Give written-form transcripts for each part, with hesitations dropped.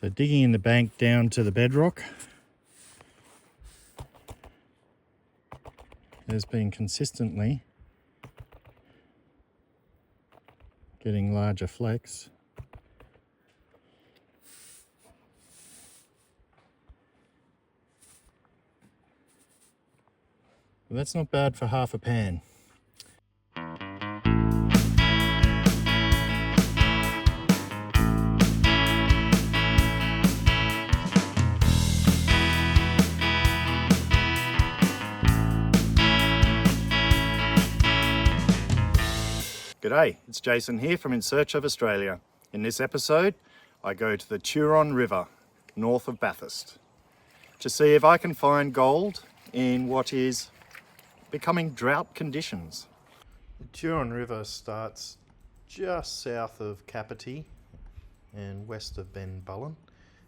So digging in the bank down to the bedrock has been consistently getting larger flecks. But that's not bad for half a pan. G'day, it's Jason here from In Search of Australia. In this episode, I go to the Turon River, north of Bathurst, to see if I can find gold in what is becoming drought conditions. The Turon River starts just south of Kapiti and west of Benbullen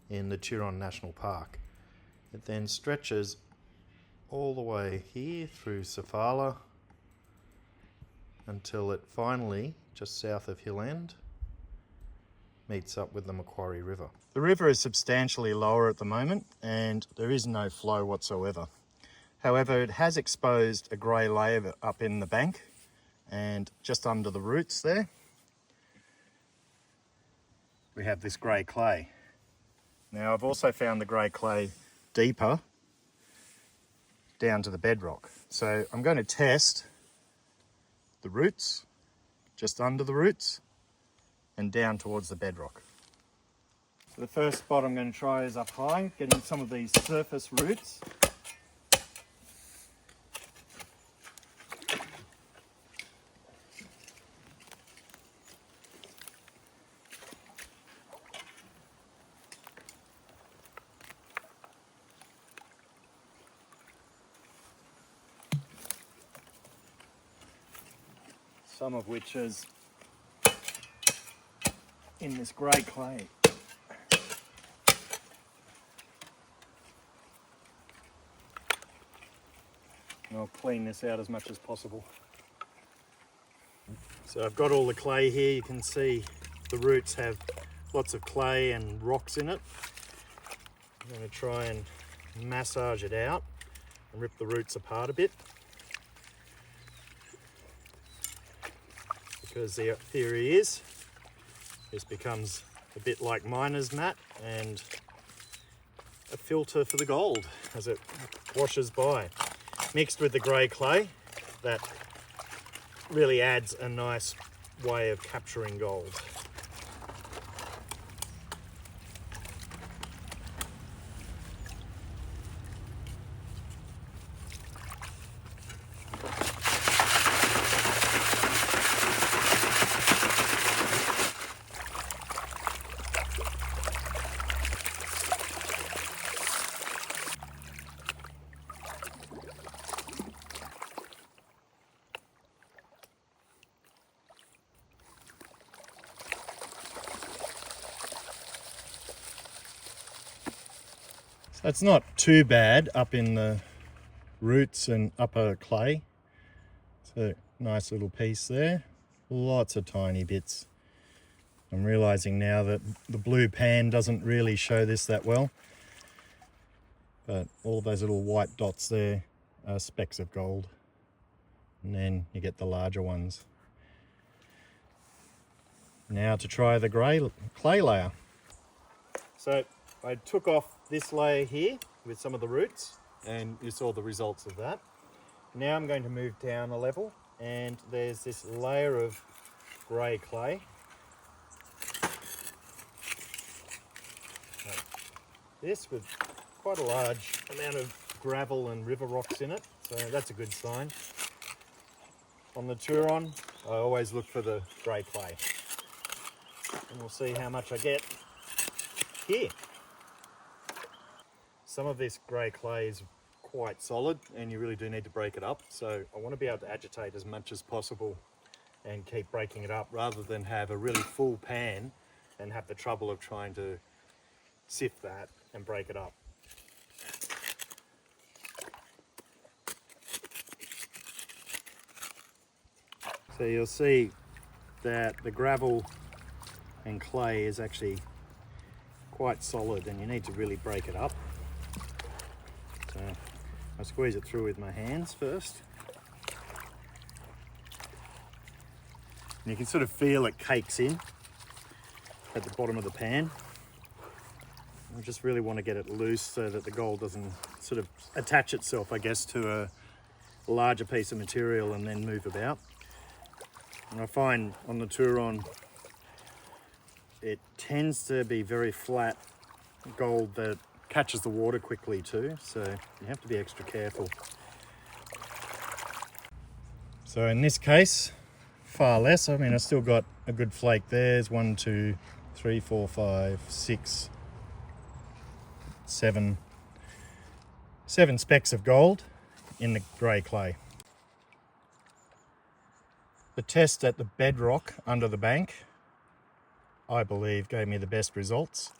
in the Turon National Park. It then stretches all the way here through Safala until it finally, just south of Hill End, meets up with the Macquarie River. The river is substantially lower at the moment and there is no flow whatsoever. However, it has exposed a grey layer up in the bank and just under the roots there, we have this grey clay. Now I've also found the grey clay deeper down to the bedrock. So I'm going to test the roots, just under the roots, and down towards the bedrock. So the first spot I'm going to try is up high, getting some of these surface roots. Some of which is in this grey clay. And I'll clean this out as much as possible. So I've got all the clay here. You can see the roots have lots of clay and rocks in it. I'm going to try and massage it out and rip the roots apart a bit. Because the theory is this becomes a bit like miner's mat and a filter for the gold as it washes by. Mixed with the grey clay, that really adds a nice way of capturing gold. That's not too bad up in the roots and upper clay. It's a nice little piece there. Lots of tiny bits. I'm realizing now that the blue pan doesn't really show this that well. But all of those little white dots there are specks of gold. And then you get the larger ones. Now to try the clay layer. So I took off this layer here with some of the roots and you saw the results of that. Now I'm going to move down a level and there's this layer of grey clay. This with quite a large amount of gravel and river rocks in it, so that's a good sign. On the Turon, I always look for the grey clay. And we'll see how much I get here. Some of this grey clay is quite solid and you really do need to break it up. So I want to be able to agitate as much as possible and keep breaking it up rather than have a really full pan and have the trouble of trying to sift that and break it up. So you'll see that the gravel and clay is actually quite solid and you need to really break it up. So I squeeze it through with my hands first. And you can sort of feel it cakes in at the bottom of the pan. I just really want to get it loose so that the gold doesn't sort of attach itself, I guess, to a larger piece of material and then move about. And I find on the Turon, it tends to be very flat gold that catches the water quickly too, so you have to be extra careful. So in this case, far less. I mean, I still got a good flake there. There's 1, 2, 3, 4, 5, 6, 7 specks of gold in the grey clay. The test at the Bedrock under the bank, I believe, gave me the best results.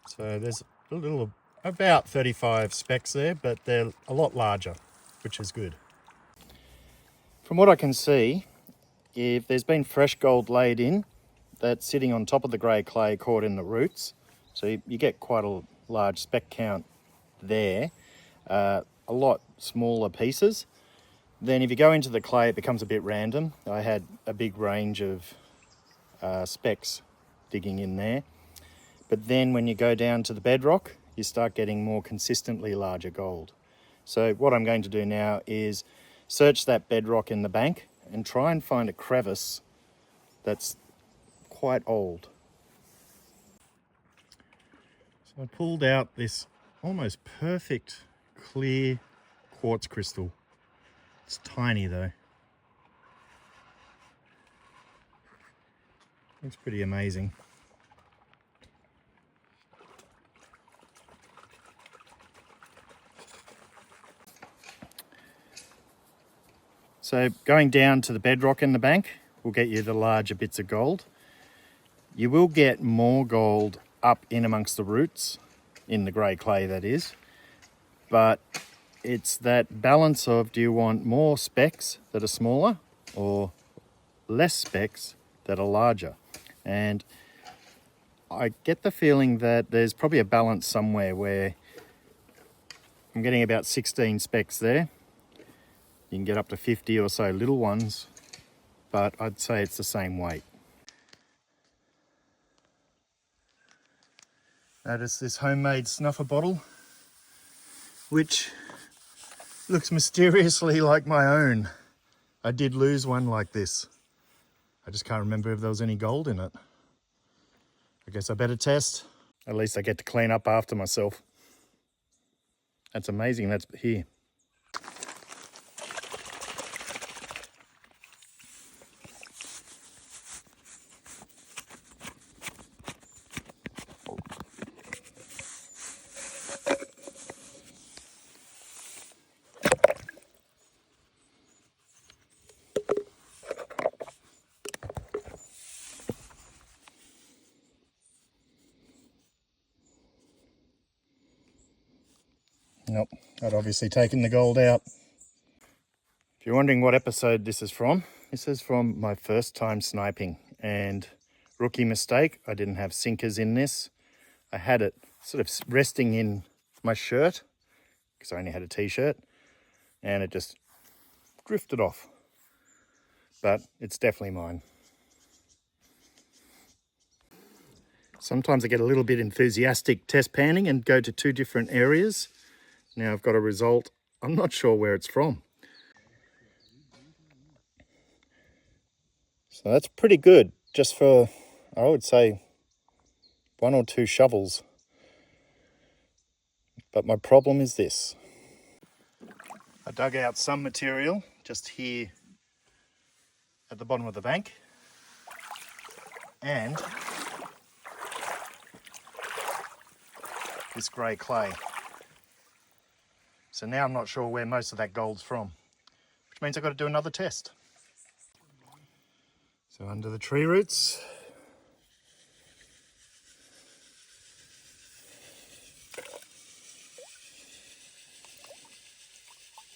So there's a little, about 35 specks there, but they're a lot larger, which is good. From what I can see, if there's been fresh gold laid in, that's sitting on top of the grey clay caught in the roots. So you get quite a large speck count there, a lot smaller pieces. Then if you go into the clay, it becomes a bit random. I had a big range of specks digging in there. But then when you go down to the bedrock, you start getting more consistently larger gold. So what I'm going to do now is search that bedrock in the bank and try and find a crevice that's quite old. So I pulled out this almost perfect clear quartz crystal. It's tiny though. Looks pretty amazing. So going down to the bedrock in the bank will get you the larger bits of gold. You will get more gold up in amongst the roots, in the grey clay that is, but it's that balance of, do you want more specks that are smaller or less specks that are larger? And I get the feeling that there's probably a balance somewhere where I'm getting about 16 specks there. You can get up to 50 or so little ones, but I'd say it's the same weight. Notice this homemade snuffer bottle, which looks mysteriously like my own. I did lose one like this. I just can't remember if there was any gold in it. I guess I better test. At least I get to clean up after myself. That's amazing, that's here. Nope, I'd obviously taken the gold out. If you're wondering what episode this is from my first time sniping, and rookie mistake, I didn't have sinkers in this. I had it sort of resting in my shirt, because I only had a t-shirt, and it just drifted off. But it's definitely mine. Sometimes I get a little bit enthusiastic test panning and go to 2 different areas. Now I've got a result. I'm not sure where it's from. So that's pretty good, just for, I would say, 1 or 2 shovels. But my problem is this. I dug out some material just here at the bottom of the bank, and this grey clay. So now I'm not sure where most of that gold's from, which means I've got to do another test. So under the tree roots,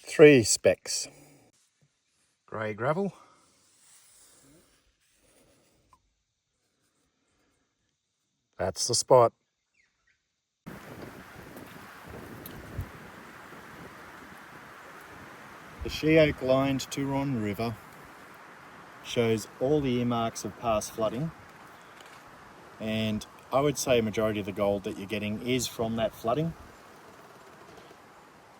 three specks. Grey gravel. That's the spot. The she oak lined Turon River shows all the earmarks of past flooding, and I would say a majority of the gold that you're getting is from that flooding,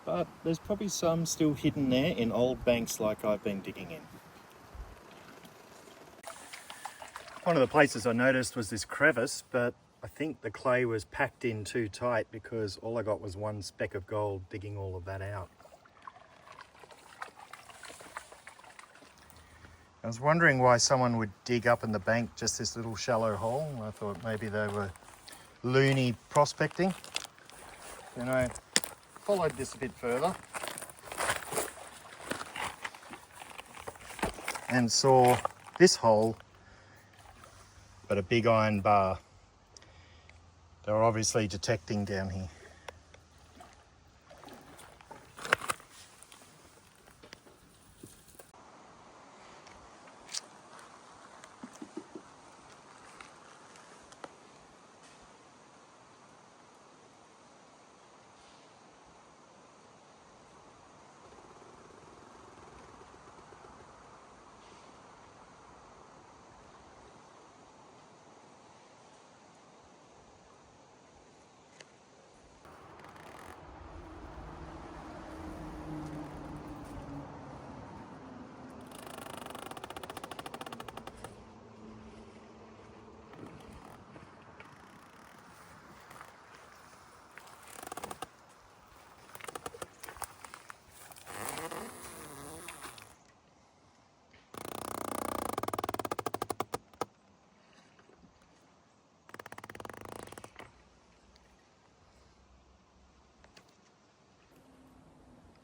but there's probably some still hidden there in old banks like I've been digging in. One of the places I noticed was this crevice, but I think the clay was packed in too tight because all I got was one speck of gold digging all of that out. I was wondering why someone would dig up in the bank just this little shallow hole. I thought maybe they were loony prospecting. Then I followed this a bit further and saw this hole, but a big iron bar. They were obviously detecting down here.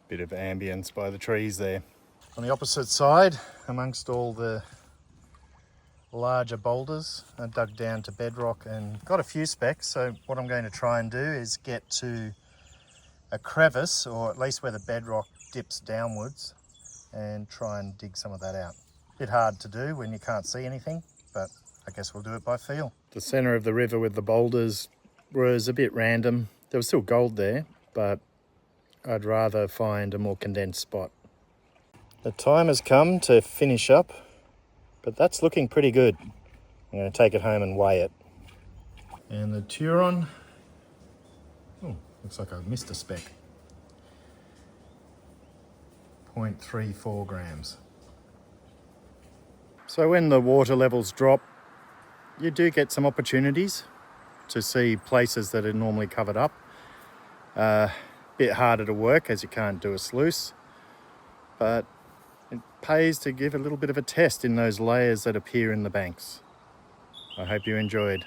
Bit of ambience by the trees there. On the opposite side, amongst all the larger boulders, I dug down to bedrock and got a few specks. So what I'm going to try and do is get to a crevice, or at least where the bedrock dips downwards, and try and dig some of that out. Bit hard to do when you can't see anything, but I guess we'll do it by feel. The centre of the river with the boulders was a bit random. There was still gold there, but I'd rather find a more condensed spot. The time has come to finish up, but that's looking pretty good. I'm going to take it home and weigh it. And the Turon, oh, looks like I missed a speck. 0.34 grams. So when the water levels drop, you do get some opportunities to see places that are normally covered up. Bit harder to work as you can't do a sluice, but it pays to give a little bit of a test in those layers that appear in the banks. I hope you enjoyed.